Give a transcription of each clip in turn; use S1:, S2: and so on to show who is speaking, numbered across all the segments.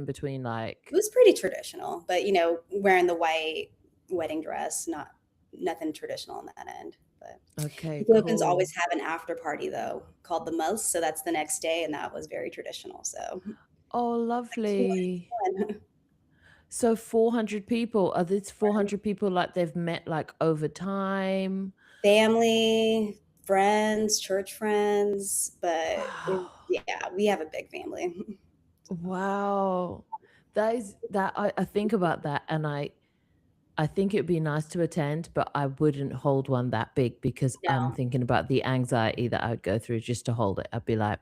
S1: between like?
S2: It was pretty traditional, but wearing the white wedding dress, nothing traditional on that end. But
S1: Okay,
S2: the Philippines
S1: cool.
S2: always have an after party though, called the Mas, so that's the next day, and that was very traditional. So
S1: Oh,
S2: like
S1: lovely.
S2: 2
S1: So 400 people. Are these 400 people like they've met like over time?
S2: family, friends, church friends, but
S1: Wow.
S2: yeah, we have a big family.
S1: Wow. That is that I think about that and I think it'd be nice to attend, but I wouldn't hold one that big because I'm
S2: No.
S1: thinking about the anxiety that I would go through just to hold it. I'd be like,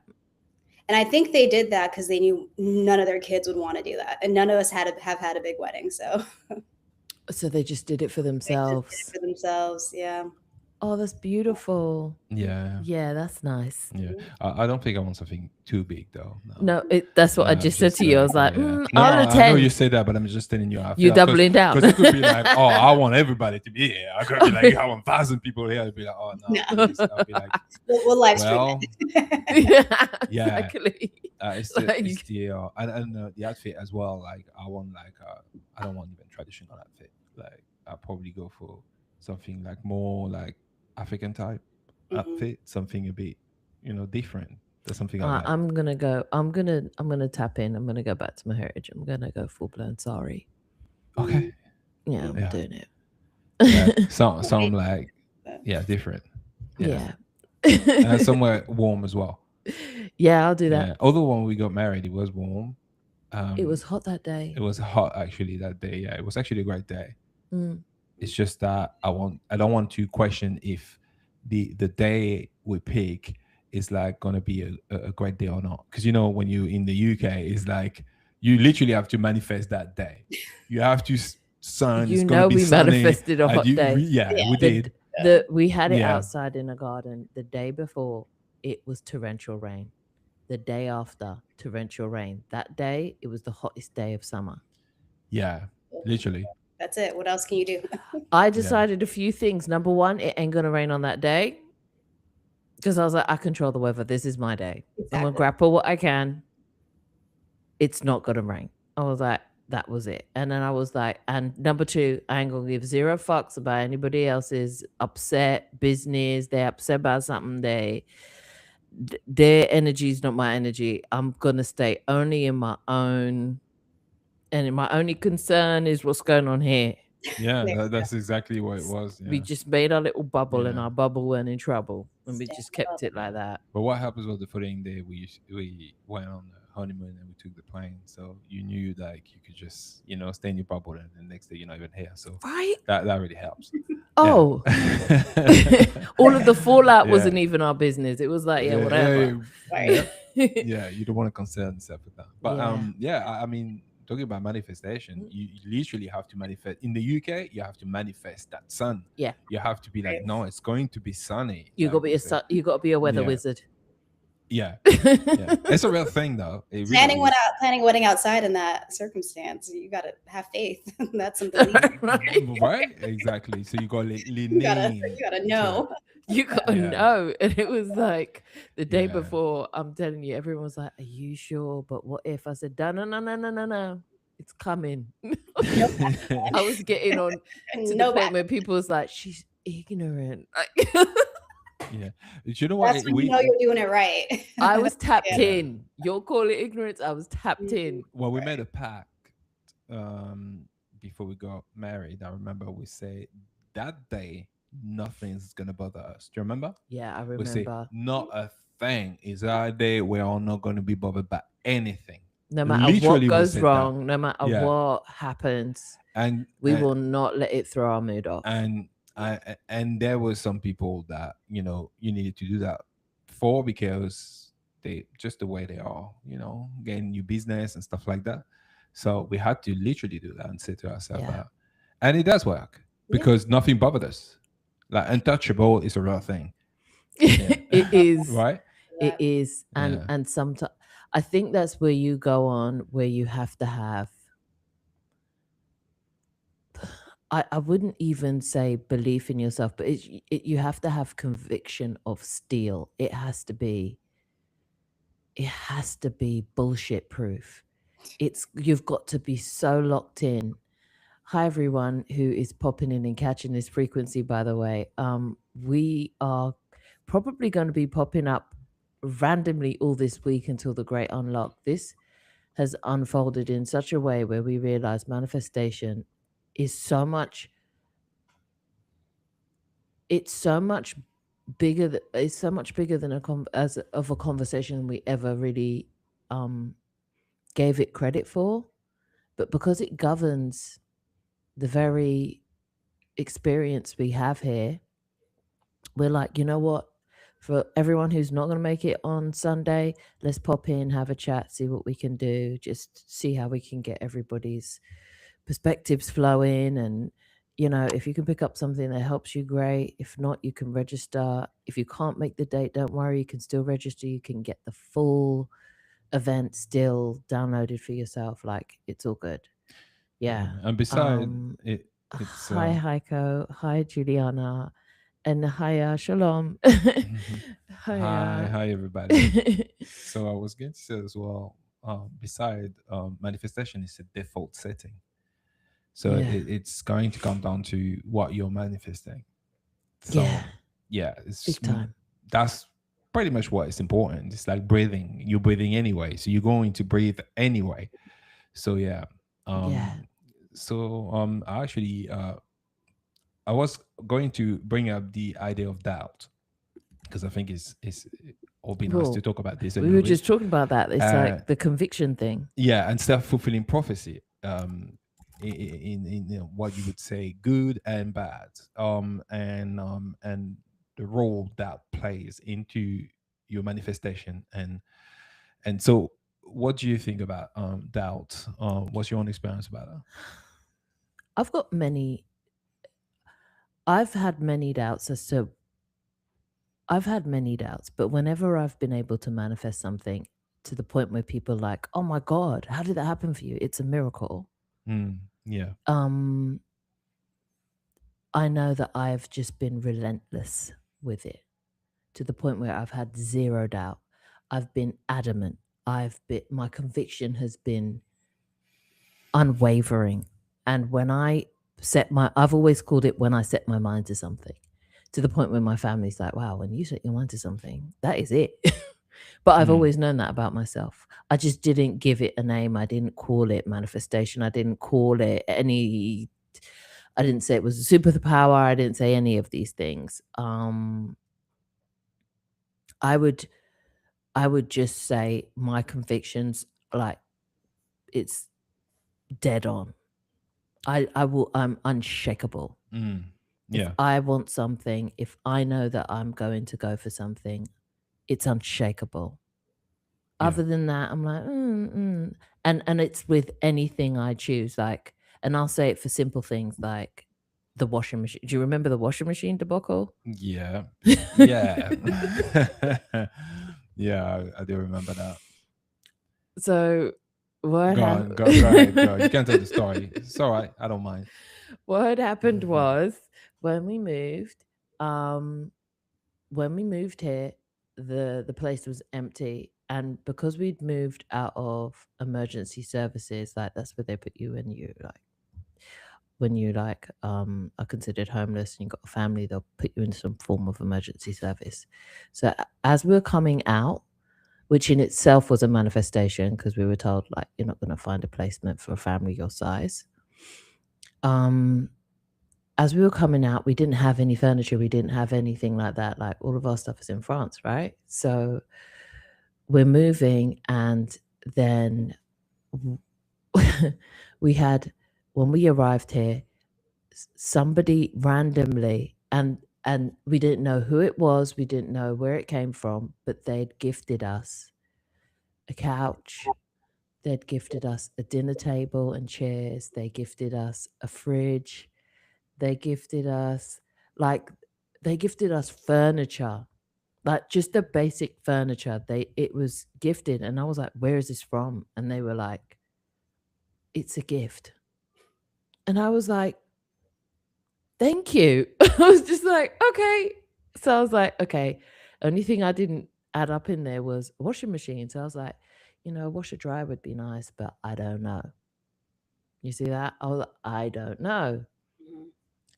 S2: And I think they did that because they knew none of their kids would want to do that, and none of us have had a big wedding, so
S1: so they just did it for
S2: they just did it
S1: themselves.
S2: for themselves. Yeah.
S1: Oh, that's beautiful.
S3: Yeah.
S1: Yeah, that's nice.
S3: Yeah. I don't think I want something too big though. No.
S1: No, that's what I
S3: No,
S1: just said
S3: just
S1: to you. I was like,
S3: yeah. No,
S1: I'll
S3: I know you
S1: attend.
S3: say that, but I'm just telling you. I
S1: You're
S3: feel because
S1: doubling down.
S3: it could be like, oh, I want everybody to be here. I could be like, I want 1,000 people here. I'd be like, oh no,
S2: No.
S3: please. I'll be like,
S2: We'll live stream
S3: well,
S2: it.
S1: Yeah,
S3: yeah.
S1: exactly.
S3: It's
S1: Like,
S3: the the outfit as well. Like I want like I don't want even traditional outfit. Like I'll probably go for something like more like African type
S2: Mhm.
S3: outfit, something a bit different. That's something I like.
S1: I'm gonna go. I'm gonna tap in. I'm gonna go back to my heritage. I'm gonna go full blown sorry.
S3: Okay.
S2: Mm.
S1: Yeah, I'm
S2: Yeah.
S3: Yeah.
S1: doing
S3: Yeah.
S1: it.
S3: Some
S2: Right.
S3: like
S2: But
S3: yeah different. Yeah.
S1: Yeah.
S3: And somewhere warm as well.
S1: Yeah, I'll do that.
S3: Yeah. Although when we got married, it was warm.
S1: It was
S3: Um,
S1: hot that
S3: it
S1: day.
S3: was hot actually that day. Yeah, it was actually a great day.
S1: Mm.
S3: It's just that I don't want to question if the day we pick is like gonna be a great day or not. Because when you're in the UK, it's like you literally have to manifest that day. You have to sun. It's
S1: You
S3: gonna
S1: know,
S3: be
S1: we
S3: sunny.
S1: manifested a
S3: And
S1: hot day.
S3: yeah,
S2: yeah.
S3: we
S1: The
S3: did.
S1: we had it
S3: Yeah,
S1: outside in a garden. The day before, it was torrential rain. The day after, torrential rain. That day, it was the hottest day of summer.
S3: yeah, literally.
S2: That's it. What else can you do?
S1: I
S3: Yeah,
S1: decided a few things. Number one, it ain't gonna rain on that day because I was like, I control the weather. This is my day. I'm gonna
S2: Exactly.
S1: grapple what I can. It's not gonna rain. I was like, that was it. And then I was like, and number two, I ain't gonna give zero fucks about anybody else's upset business. They're upset about something. Their energy is not my energy. I'm gonna stay only in my own, and my only concern is what's going on here.
S3: yeah.
S2: There we
S3: That's exactly what it
S1: S-
S3: was.
S1: We
S3: Yeah,
S1: just made our little bubble, and
S3: yeah.
S1: our bubble went in trouble,
S2: go.
S1: and we
S2: Stand
S1: just
S2: above
S1: kept
S2: it.
S1: it like that.
S3: But what happens was the following day we went on the honeymoon and we took the plane. So you knew like you could just stay in your bubble and the next day you're not even here. So
S1: Right?
S3: that really helps. Yeah.
S1: Oh, all of the fallout
S3: Yeah.
S1: wasn't even our business. It was like, yeah,
S3: Yeah, yeah,
S1: whatever.
S3: yeah,
S2: Right.
S3: yep. Yeah, you don't want to concern yourself with that. But
S1: Yeah.
S3: yeah, I mean, talking about manifestation, you literally have to manifest. In the UK, you have to manifest that sun.
S1: Yeah.
S3: You have to be like,
S2: Right.
S3: no, it's going to be sunny.
S1: You got
S3: Like
S1: to be
S3: we say.
S1: you got to be a weather
S3: Yeah,
S1: wizard.
S3: yeah, yeah. It's a real thing, though. It really is.
S2: Planning wedding outside in that circumstance, you got to have faith. That's some belief.
S1: Right?
S3: Right? Exactly. So you got to lean
S2: You gotta
S3: to it.
S2: know.
S1: You gotta
S3: Yeah,
S1: know. And it was like the day
S3: yeah.
S1: before, I'm telling you, everyone was like, are you sure? But what if? I said, no, no, no, no, no, no, no. It's coming.
S2: No
S1: I
S2: back
S1: was getting on
S2: then.
S1: to the
S2: No
S1: point
S2: back.
S1: where people was like, she's ignorant. Like,
S3: Yeah. Do you know what
S2: That's when you know you're doing it right.
S1: I was tapped
S2: Yeah.
S3: yeah.
S1: in. You'll call it ignorance. I was tapped
S2: Mhm.
S1: in.
S3: Well, we made
S2: Right.
S3: a pact before we got married. I remember we say that day nothing's gonna bother us. Do you remember?
S1: Yeah, I
S3: We say
S1: remember.
S3: not a thing is our day. We're all not gonna be bothered by anything.
S1: No matter what
S3: Literally, we
S1: goes
S3: said that.
S1: wrong, no matter
S3: Yeah,
S1: what happens,
S3: and
S1: we will not let it throw our mood off.
S3: and and there was some people that you needed to do that for because they just the way they are, getting new business and stuff like that. So we had to literally do that and say to ourselves
S1: Yeah.
S3: that, and it does work
S2: Yeah.
S3: because nothing bothered us. Like untouchable is a real thing. Yeah.
S1: It is.
S3: Right.
S1: It
S2: That.
S1: is.
S3: Yeah.
S1: And sometimes I think that's where you go on where you have to have I wouldn't even say belief in yourself, but you have to have conviction of steel. It has to be bullshit proof. you've got to be so locked in. Hi everyone who is popping in and catching this frequency, by the way. We are probably going to be popping up randomly all this week until the great unlock. This has unfolded in such a way where we realize manifestation is so much, it's so much it's so much bigger than as of a conversation we ever really um gave it credit for. But because it governs the very experience we have here, we're like, you know what? For everyone who's not going to make it on Sunday, let's pop in, have a chat, see what we can do, just see how we can get everybody's perspectives flowing. And, if you can pick up something that helps you, great. If not, you can register. If you can't make the date, don't worry, you can still register. You can get the full event still downloaded for yourself. Like, it's all good. Yeah.
S3: And beside it, it's
S1: Hi, Heiko. Hi, Juliana. And hiya, shalom.
S3: hi everybody. So I was going to say as well, beside manifestation is a default setting. So
S1: Yeah.
S3: it's going to come down to what you're manifesting. So
S1: Yeah,
S3: it's
S1: big time.
S3: That's pretty much what is important. It's like breathing. You're breathing anyway, so you're going to breathe anyway. So yeah.
S1: Yeah.
S3: So actually I was going to bring up the idea of doubt because I think it's all be nice to talk about this a
S1: We
S3: little
S1: were
S3: bit.
S1: just talking about that. It's like the conviction thing.
S3: Yeah, and self-fulfilling prophecy. In what you would say good and bad, and the role that plays into your manifestation, and so what do you think about doubt? What's your own experience about that?
S1: I've had many doubts I've had many doubts, but whenever I've been able to manifest something to the point where people are like, oh my God, how did that happen for you? It's a miracle.
S3: Yeah.
S1: I know that I've just been relentless with it to the point where I've had zero doubt. I've been adamant. My conviction has been unwavering. And when I've always called it when I set my mind to something, to the point where my family's like, wow, when you set your mind to something, that is it. But I've always known that about myself. I just didn't give it a name. I didn't call it manifestation. I didn't call it I didn't say it was a superpower. I didn't say any of these things. I would just say my convictions, like, it's dead on. I'm unshakable.
S3: Yeah.
S1: If I want something, if I know that I'm going to go for something, it's unshakable.
S3: Yeah.
S1: Other than that, I'm like, and it's with anything I choose. Like, and I'll say it for simple things like the washing machine. Do you remember the washing machine debacle?
S3: Yeah. Yeah. Yeah, I do remember that.
S1: So what
S3: Go
S1: happened?
S3: go ahead, go. You can tell the story. It's all right. I don't mind.
S1: What happened was when we moved here, the place was empty, and because we'd moved out of emergency services, like that's where they put you when you are considered homeless and you've got a family, they'll put you in some form of emergency service. So as we were coming out, which in itself was a manifestation because we were told like you're not going to find a placement for a family your size. As we were coming out, we didn't have any furniture. We didn't have anything like that. Like all of our stuff is in France, right? So we're moving, and then we had, when we arrived here, somebody randomly, and we didn't know who it was. We didn't know where it came from, but they'd gifted us a couch. They'd gifted us a dinner table and chairs. They gifted us a fridge. They gifted us furniture, like just the basic furniture. It was gifted, and I was like, where is this from? And they were like, it's a gift. And I was like, thank you. I was just like, okay. So I was like, okay. Only thing I didn't add up in there was a washing machine. So I was like, a washer dryer would be nice, but I don't know. You see that? Oh, I don't know.
S2: Mhm.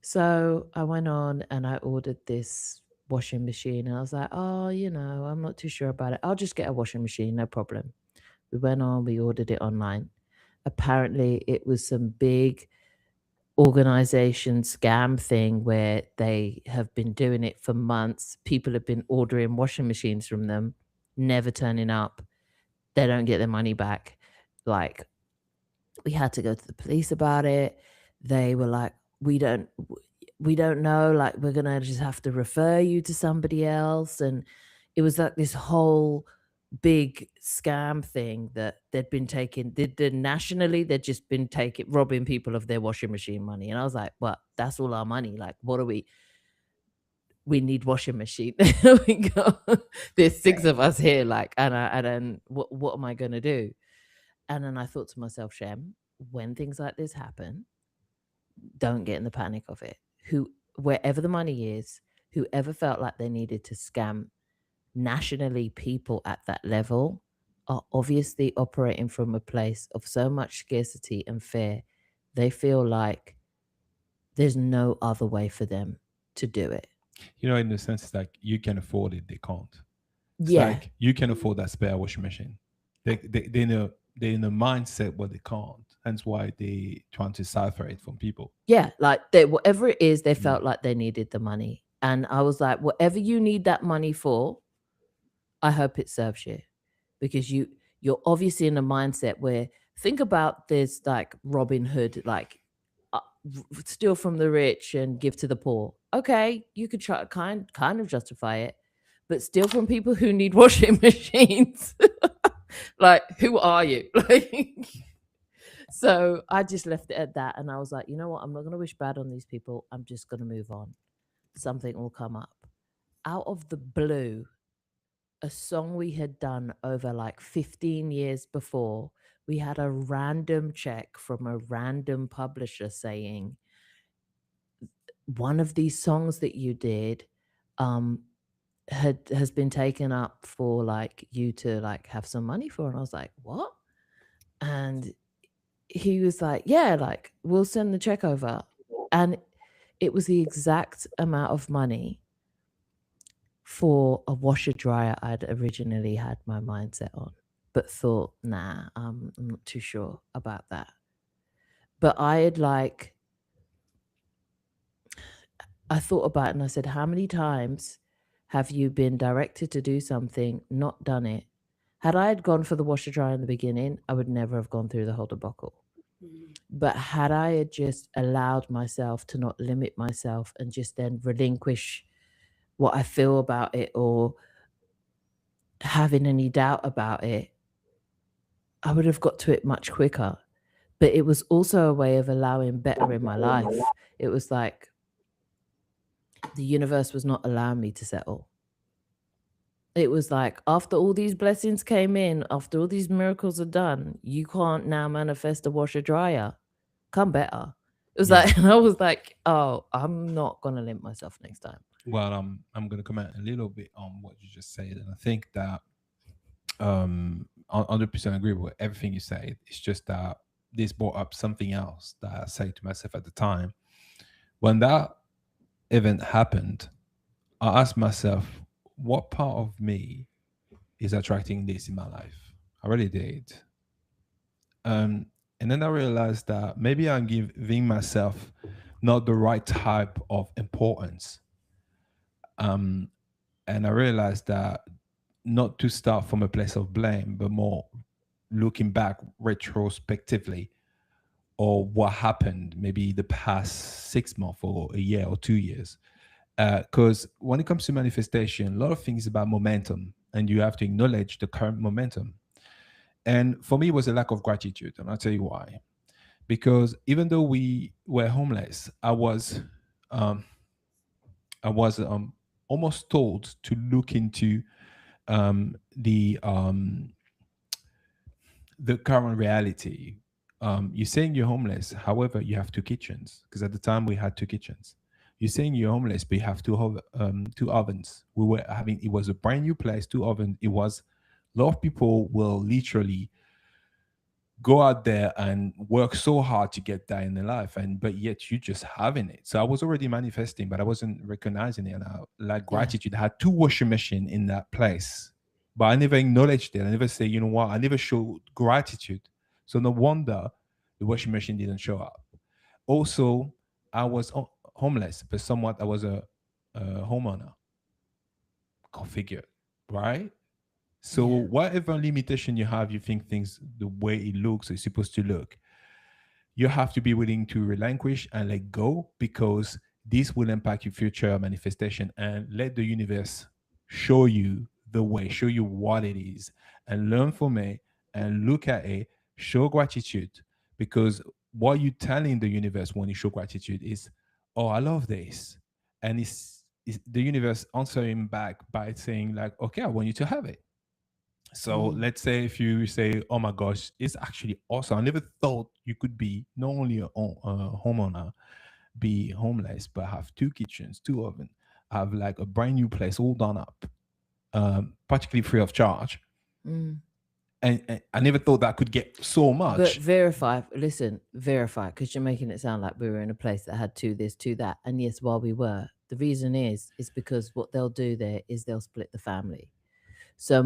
S1: So I went on and I ordered this washing machine. And I was like, oh, I'm not too sure about it. I'll just get a washing machine, no problem. We went on, we ordered it online. Apparently, it was some big organization scam thing where they have been doing it for months. People have been ordering washing machines from them, never turning up. They don't get their money back. Like, we had to go to the police about it. They were like, we don't know, like, we're gonna just have to refer you to somebody else. And it was like this whole big scam thing that they'd been taking, did nationally, they'd just been taking, robbing people of their washing machine money. And I was like, well, that's all our money. Like, what are we need washing machine. We go, there's six
S2: Right.
S1: of us here, like, and then what am I gonna do? And then I thought to myself, Shem, when things like this happen, don't get in the panic of it. Wherever the money is, whoever felt like they needed to scam nationally, people at that level are obviously operating from a place of so much scarcity and fear. They feel like there's no other way for them to do it.
S3: In the sense it's like you can afford it, they can't. It's
S1: Yeah.
S3: like you can afford that spare washing machine. They're in a mindset where they can't. Hence why they trying to cipher it from people.
S1: Yeah. Like whatever it is, they felt like they needed the money. And I was like, whatever you need that money for, I hope it serves you, because you're obviously in a mindset where, think about this, like Robin Hood, like steal from the rich and give to the poor. Okay, you could try kind of justify it, but steal from people who need washing machines. Like, who are you? Like, so I just left it at that, and I was like, you know what? I'm not gonna wish bad on these people. I'm just gonna move on. Something will come up. Out of the blue, a song we had done over like 15 years before, we had a random check from a random publisher saying, one of these songs that you did um has been taken up for, like, you to like have some money for. And I was like, what? And he was like, yeah, like, we'll send the check over. And it was the exact amount of money for a washer dryer I'd originally had my mindset on, but thought, nah, I'm not too sure about that. But I thought about it, and I said, how many times have you been directed to do something, not done it? Had I had gone for the washer dryer in the beginning, I would never have gone through the whole debacle.
S2: Mhm.
S1: But had I had just allowed myself to not limit myself and just then relinquish what I feel about it, or having any doubt about it, I would have got to it much quicker. But it was also a way of allowing better in my life. It was like the universe was not allowing me to settle. It was like, after all these blessings came in, after all these miracles are done, you can't now manifest a washer dryer. Come better. It was like, and I was like, oh, I'm not gonna limit myself next time.
S3: Well, I'm gonna comment a little bit on what you just said, and I think that 100% agree with everything you said. It's just that this brought up something else that I said to myself at the time. When that event happened, I asked myself, what part of me is attracting this in my life? I really did. And then I realized that maybe I'm giving myself not the right type of importance. And I realized that not to start from a place of blame, but more looking back retrospectively, or what happened maybe the past 6 months or a year or 2 years. Because when it comes to manifestation, a lot of things about momentum, and you have to acknowledge the current momentum. And for me, it was a lack of gratitude, and I'll tell you why. Because even though we were homeless, um, I was almost told to look into um, the um, the current reality. You're saying you're homeless, however, you have two kitchens. Because at the time we had two kitchens. You're saying you're homeless, but you have two ovens. We were having, it was a brand new place, two ovens. It was A lot of people will literally go out there and work so hard to get that in their life, and but yet you just having it. So I was already manifesting, but I wasn't recognizing it. And I, like
S1: Yeah.
S3: gratitude, I had two washing machine in that place, but I never acknowledged it. I never say, you know what, I never showed gratitude. So no wonder the washing machine didn't show up. Also, I was homeless, but somewhat I was a homeowner configured, right? So
S1: Yeah.
S3: whatever limitation you have, you think things the way it looks is supposed to look, you have to be willing to relinquish and let go, because this will impact your future manifestation, and let the universe show you the way, show you what it is, and learn from it and look at it, show gratitude. Because what you're telling the universe when you show gratitude is, oh, I love this. And it's the universe answering back by saying, like, okay, I want you to have it. So
S1: Mm.
S3: let's say if you say, "Oh my gosh, it's actually awesome! I never thought you could be not only a homeowner, be homeless, but have two kitchens, two ovens, have like a brand new place all done up, practically free of charge."
S1: Mm.
S3: And I never thought that could get so
S1: But
S3: much.
S1: verify, listen, verify, because you're making it sound like we were in a place that had two this, two that. And yes, while we were, the reason is because what they'll do there is they'll split the family. So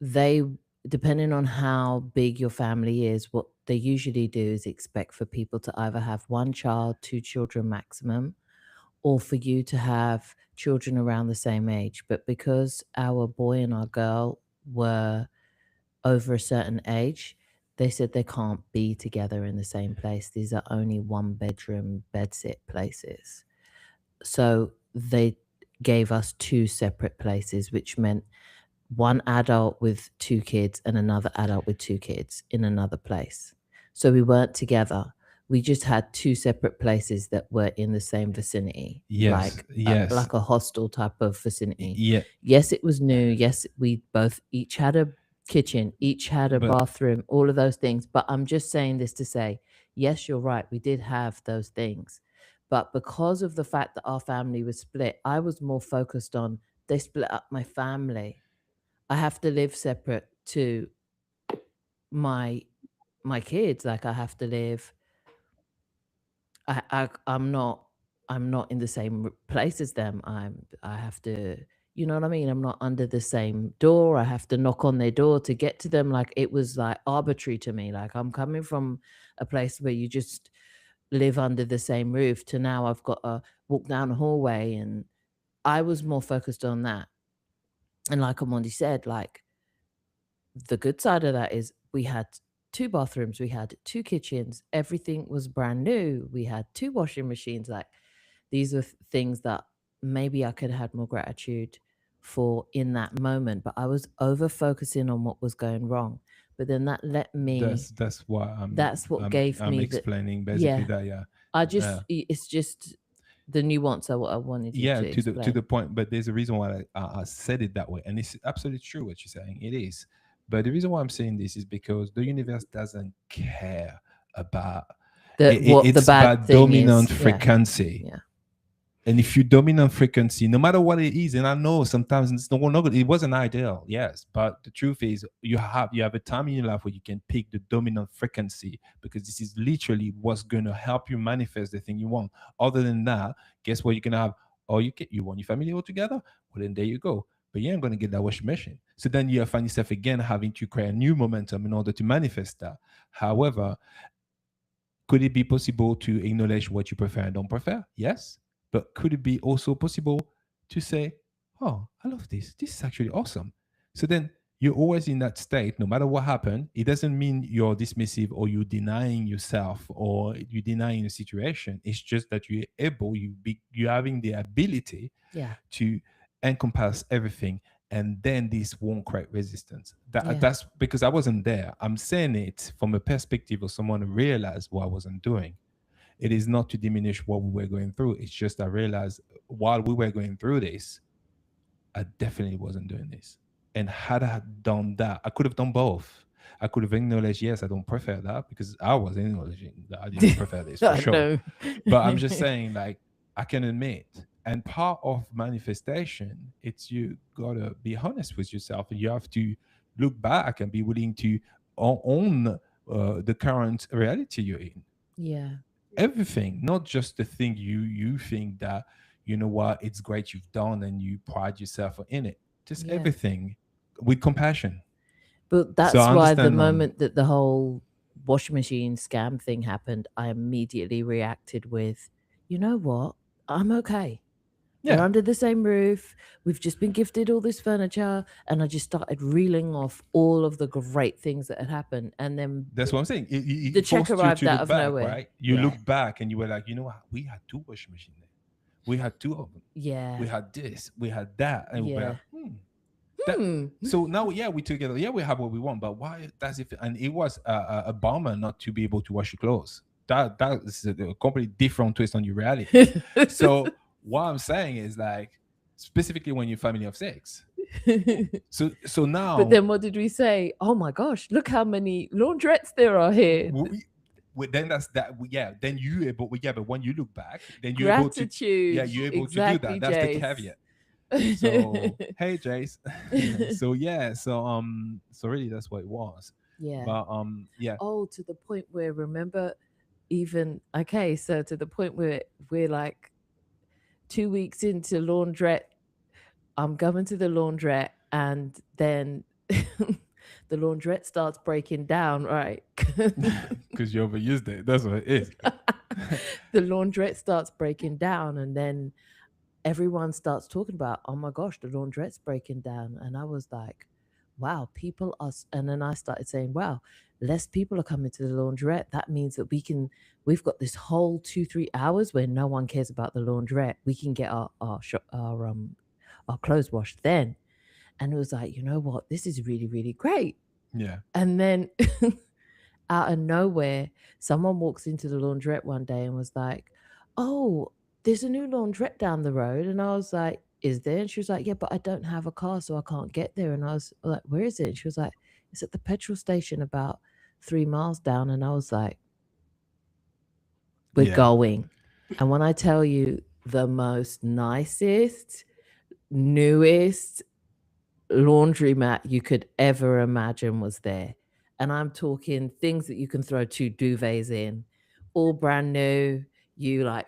S1: they, depending on how big your family is, what they usually do is expect for people to either have one child, two children maximum, or for you to have children around the same age. But because our boy and our girl were over a certain age, they said they can't be together in the same place. These are only one bedroom bedsit places. So they gave us two separate places, which meant one adult with two kids and another adult with two kids in another place. So we weren't together. We just had two separate places that were in the same vicinity,
S3: Yes, yes,
S1: like a hostel type of vicinity.
S3: yeah.
S1: Yes, it was new. Yes, we both each had a kitchen, each had a
S3: But
S1: bathroom, all of those things. But I'm just saying this to say, yes, you're right. We did have those things. But because of the fact that our family was split, I was more focused on they split up my family. I have to live separate to my my kids. Like I have to live. I'm not in the same place as them. I have to. You know what I mean? I'm not under the same door. I have to knock on their door to get to them. Like it was like arbitrary to me. Like I'm coming from a place where you just live under the same roof to now I've got to walk down a hallway, and I was more focused on that. And like Omondi said, like the good side of that is we had two bathrooms, we had two kitchens, everything was brand new. We had two washing machines. Like these are things that maybe I could have had more gratitude for in that moment, but I was over focusing on what was going wrong. But then that let me,
S3: that's what
S1: that's what gave
S3: I'm
S1: me the,
S3: explaining basically
S1: yeah,
S3: that. Yeah,
S1: I
S3: yeah.
S1: just, it's just the nuance of what I wanted you
S3: Yeah,
S1: to
S3: to the
S1: explain.
S3: point, but there's a reason why I said it that way, and it's absolutely true what you're saying. It is, but the reason why I'm saying this is because the universe doesn't care about
S1: That what the
S3: it's
S1: bad
S3: about
S1: thing
S3: dominant
S1: is. Yeah.
S3: frequency.
S1: Yeah.
S3: And if you dominant frequency, no matter what it is, and I know sometimes it's no good, it wasn't ideal, yes, but the truth is you have a time in your life where you can pick the dominant frequency, because this is literally what's going to help you manifest the thing you want. Other than that, guess what you're gonna have? Oh, you want your family all together? Well, then there you go. But you ain't gonna get that washing machine. So then you find yourself again having to create a new momentum in order to manifest that. However, could it be possible to acknowledge what you prefer and don't prefer? Yes. But could it be also possible to say, oh, I love this. This is actually awesome. So then you're always in that state, no matter what happened. It doesn't mean you're dismissive or you're denying yourself or you're denying the situation. It's just that you're able, you're having the ability
S1: Yeah.
S3: to encompass everything, and then this won't create resistance.
S1: Yeah.
S3: That's because I wasn't there. I'm saying it from a perspective of someone who realized what I wasn't doing. It is not to diminish what we were going through. It's just I realized while we were going through this, I definitely wasn't doing this. And had I done that, I could have done both. I could have acknowledged, yes, I don't prefer that, because I was acknowledging that I didn't prefer this for
S1: I
S3: sure.
S1: know.
S3: But I'm just saying, like, I can admit, And part of manifestation, it's you gotta be honest with yourself, and you have to look back and be willing to own the current reality you're in.
S1: Yeah.
S3: Everything, not just the thing you think that, you know what, it's great you've done and you pride yourself in it. Just
S1: Yeah.
S3: everything with compassion.
S1: But
S3: So
S1: that's
S3: I
S1: why the
S3: understand.
S1: moment that the whole washing machine scam thing happened, I immediately reacted with, you know what? I'm okay. We're
S3: Yeah,
S1: under the same roof. We've just been gifted all this furniture. And I just started reeling off all of the great things that had happened. And then
S3: that's what I'm saying.
S1: the
S3: It
S1: check
S3: forced you
S1: arrived
S3: to
S1: out
S3: look
S1: of
S3: back,
S1: nowhere.
S3: right? You
S1: Yeah.
S3: look back and you were like, you know what, we had two washing machines there. We had two of them.
S1: Yeah.
S3: We had this, we had that, and we were
S1: Yeah.
S3: like, that.
S1: Hmm.
S3: So now, yeah, we together, yeah, we have what we want, but why does it? And it was a bummer not to be able to wash your clothes. That is a completely different twist on your reality. So what I'm saying is like, specifically when you're family of six. So
S1: But
S3: now
S1: then what did we say? Oh my gosh, look how many laundrettes there are here.
S3: then that's that. Yeah, then you able. Yeah, but when you look back, then you're able to.
S1: Gratitude.
S3: Yeah, you're able to do
S1: Exactly,
S3: that. That's the
S1: Jace.
S3: caveat. So hey, Jace. So yeah, so really that's what it was.
S1: Yeah.
S3: But yeah,
S1: Oh, to the point where remember even okay, so to the point where we're like 2 weeks into laundrette, I'm going to the laundrette and then the laundrette starts breaking down, right?
S3: because you overused it. That's what it is.
S1: The laundrette starts breaking down and then everyone starts talking about, oh my gosh, the laundrette's breaking down. And I was like, wow, people are, and then I started saying, wow, less people are coming to the laundrette. That means that we've got this whole 2-3 hours where no one cares about the laundrette. We can get our clothes washed then. And it was like, you know what, this is really, really great.
S3: Yeah.
S1: And then out of nowhere, someone walks into the laundrette one day and was like, oh, there's a new laundrette down the road. And I was like, is there? And she was like, yeah, but I don't have a car, so I can't get there. And I was like, where is it? And she was like, it's at the petrol station about 3 miles down. And I was like, we're
S3: Yeah.
S1: going. And when I tell you the most nicest, newest laundromat you could ever imagine was there. And I'm talking things that you can throw 2 duvets in, all brand new. You like,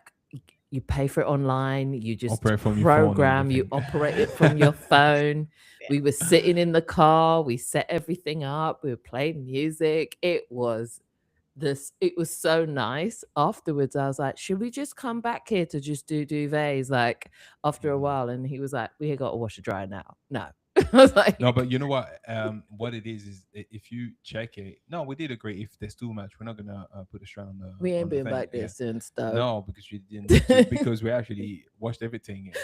S1: you pay for it online, you just
S3: Operate from your phone and
S1: program, you
S3: everything.
S1: operate it from your phone. We were sitting in the car, we set everything up, we were playing music. It was so nice. Afterwards, I was like, should we just come back here to just do duvets? Like after a while, and he was like, we ain't got to wash a dryer now. No. I was like,
S3: No, but you know what it is if you check it. No, we did agree. If there's too much, we're not gonna put a strain on the.
S1: we ain't
S3: on the
S1: been
S3: thing.
S1: back there
S3: Yeah.
S1: since though.
S3: No, because you didn't need to, because we actually watched everything.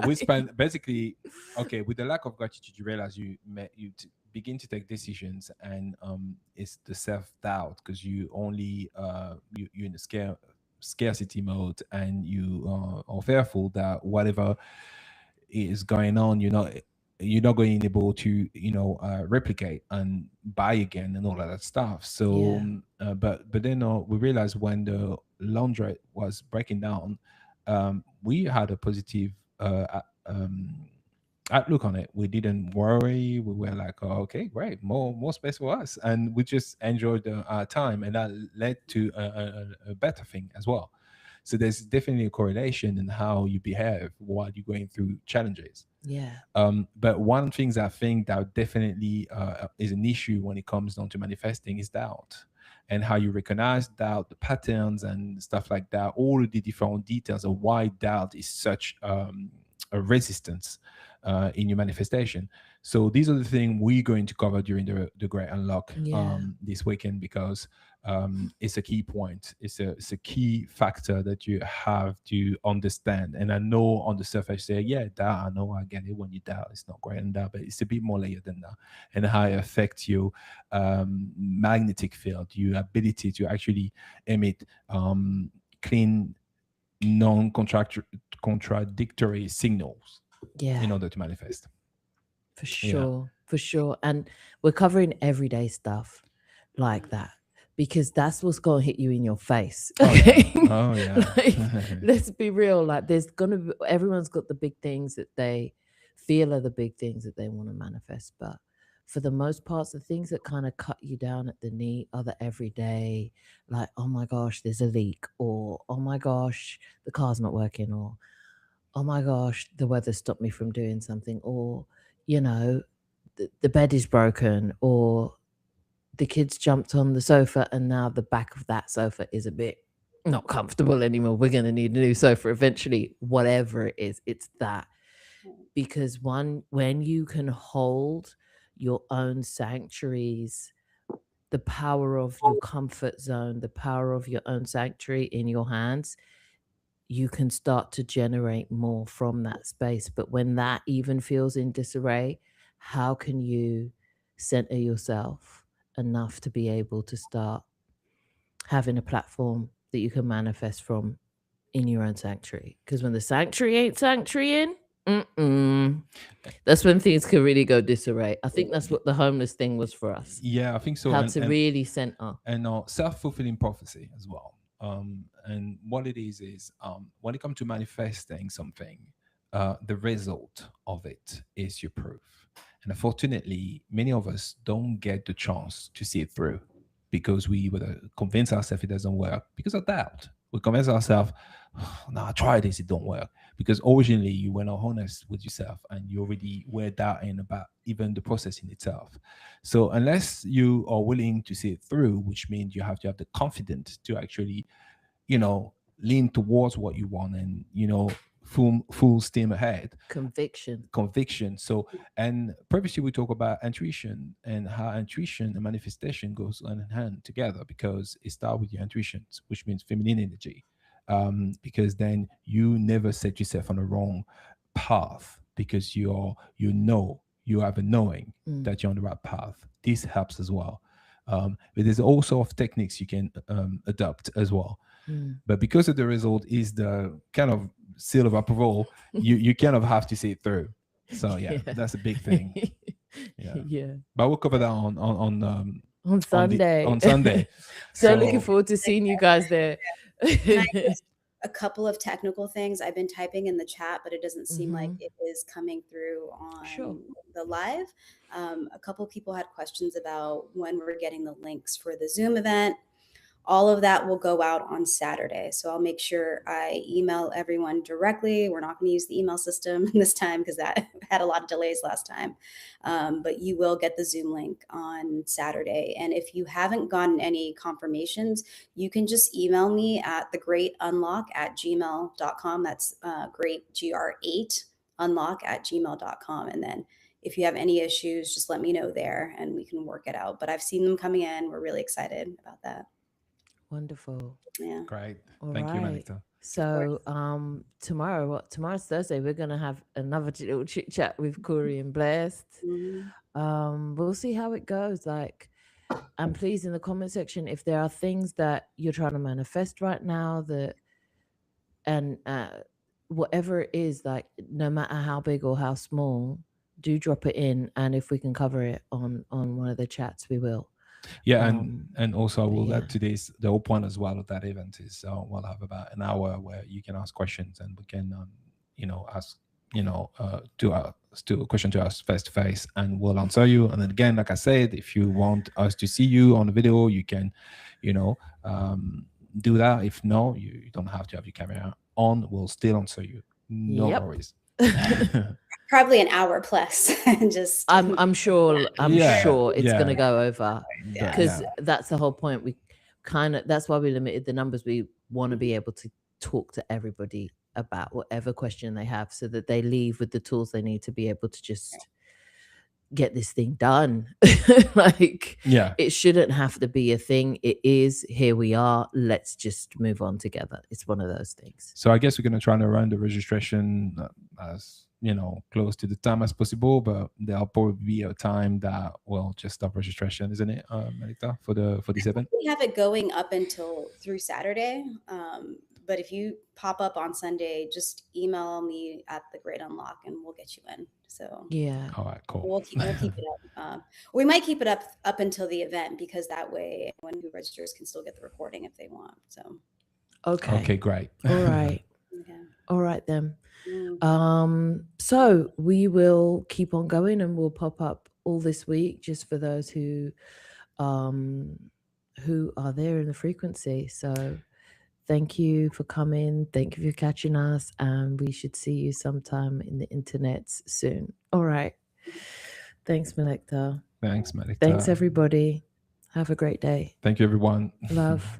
S3: We spent basically, okay, with the lack of gratitude, you realize begin to take decisions, and it's the self doubt because you only you're in a scarcity mode, and you are fearful that whatever is going on, you're not going able to replicate and buy again and all of that stuff. So but then we realized when the laundrette was breaking down, we had a positive outlook on it. We didn't worry. We were like, oh, okay, great, more space for us, and we just enjoyed our time, and that led to a better thing as well. So there's definitely a correlation in how you behave while you're going through challenges.
S1: Yeah.
S3: But one things I think that definitely is an issue when it comes down to manifesting is doubt, and how you recognize doubt, the patterns and stuff like that, all of the different details of why doubt is such a resistance in your manifestation. So these are the things we're going to cover during the Great Unlock this weekend, because it's a key point. It's a key factor that you have to understand. And I know on the surface, say, yeah, doubt, I know, I get it. When you doubt, it's not great and doubt, but it's a bit more layered than that. And how it affects your magnetic field, your ability to actually emit clean, non-contradictory signals in order to manifest.
S1: For sure. And we're covering everyday stuff like that. because that's what's going to hit you in your face.
S3: Oh yeah.
S1: Okay.
S3: Oh yeah.
S1: Like, let's be real. Like, there's going to be, everyone's got the big things that they feel are the big things that they want to manifest. But for the most part, the things that kind of cut you down at the knee are the everyday, like, oh my gosh, there's a leak, or oh my gosh, the car's not working, or oh my gosh, the weather stopped me from doing something, or, you know, the bed is broken, or the kids jumped on the sofa and now the back of that sofa is a bit not comfortable anymore. We're going to need a new sofa eventually. Whatever it is, it's that. Because when you can hold your own sanctuaries, the power of your comfort zone, the power of your own sanctuary in your hands, you can start to generate more from that space. But when that even feels in disarray, how can you center yourself enough to be able to start having a platform that you can manifest from in your own sanctuary? Because when the sanctuary ain't sanctuary in, that's when things can really go disarray. I think that's what the homeless thing was for us.
S3: Yeah, I think so.
S1: How to really center.
S3: And self-fulfilling prophecy as well. And what it is when it comes to manifesting something, the result of it is your proof. And unfortunately, many of us don't get the chance to see it through because we would convince ourselves it doesn't work because of doubt. We convince ourselves, oh, no, I tried this, it don't work. Because originally you were not honest with yourself and you already were doubting about even the process in itself. So unless you are willing to see it through, which means you have to have the confidence to actually, lean towards what you want and, full steam ahead. Conviction. So, and previously we talk about intuition and how intuition and manifestation goes hand in hand together because it starts with your intuition, which means feminine energy. Because then you never set yourself on the wrong path because you have a knowing that you're on the right path. This helps as well. But there's also of techniques you can adopt as well. But because of the result is the kind of seal of approval, you kind of have to see it through. So yeah. That's a big thing. Yeah. But we'll cover that on
S1: Sunday.
S3: On Sunday.
S1: So looking forward to seeing you guys there.
S2: A couple of technical things I've been typing in the chat, but it doesn't seem like it is coming through on the live. A couple people had questions about when we're getting the links for the Zoom event. All of that will go out on Saturday. So I'll make sure I email everyone directly. We're not going to use the email system this time because that had a lot of delays last time. But you will get the Zoom link on Saturday. And if you haven't gotten any confirmations, you can just email me at thegreatunlock@gmail.com. That's great, GR8 unlock@gmail.com. And then if you have any issues, just let me know there and we can work it out. But I've seen them coming in. We're really excited about that.
S1: Wonderful.
S2: Yeah.
S3: Great.
S1: All
S3: Thank you,
S1: right.
S3: Melita.
S1: So tomorrow's Thursday. We're gonna have another little chit chat with Corey and Blessed. We'll see how it goes. Like, and please in the comment section if there are things that you're trying to manifest right now and whatever it is, like no matter how big or how small, do drop it in, and if we can cover it on one of the chats, we will.
S3: Yeah, and also we'll add to this the whole point as well of that event is we'll have about an hour where you can ask questions and we can ask to a question to us face to face and we'll answer you. And then again, like I said, if you want us to see you on the video, you can do that. If no, you don't have to have your camera on, we'll still answer you. No worries.
S2: Probably an hour plus. Just
S1: I'm sure it's gonna go over because that's the whole point. We that's why we limited the numbers. We want to be able to talk to everybody about whatever question they have so that they leave with the tools they need to be able to just get this thing done. It shouldn't have to be a thing. It is, here we are, let's just move on together. It's one of those things.
S3: So I guess we're going to try to run the registration as close to the time as possible, but there'll probably be a time that we'll just stop registration, isn't it, Melita, for this event?
S2: We have it going up through Saturday, But if you pop up on Sunday, just email me at the Great Unlock and we'll get you in. So
S1: Yeah.
S3: All right, cool.
S2: we'll keep it up. We might keep it up until the event, because that way anyone who registers can still get the recording if they want. So
S1: Okay.
S3: Okay, great.
S1: All right.
S2: yeah.
S1: All right then.
S2: Mm.
S1: So we will keep on going, and we'll pop up all this week just for those who are there in the frequency. So thank you for coming. Thank you for catching us, and we should see you sometime in the internets soon. All right. Thanks, Melekta.
S3: Thanks, Melita.
S1: Thanks, everybody. Have a great day.
S3: Thank you, everyone.
S1: Love.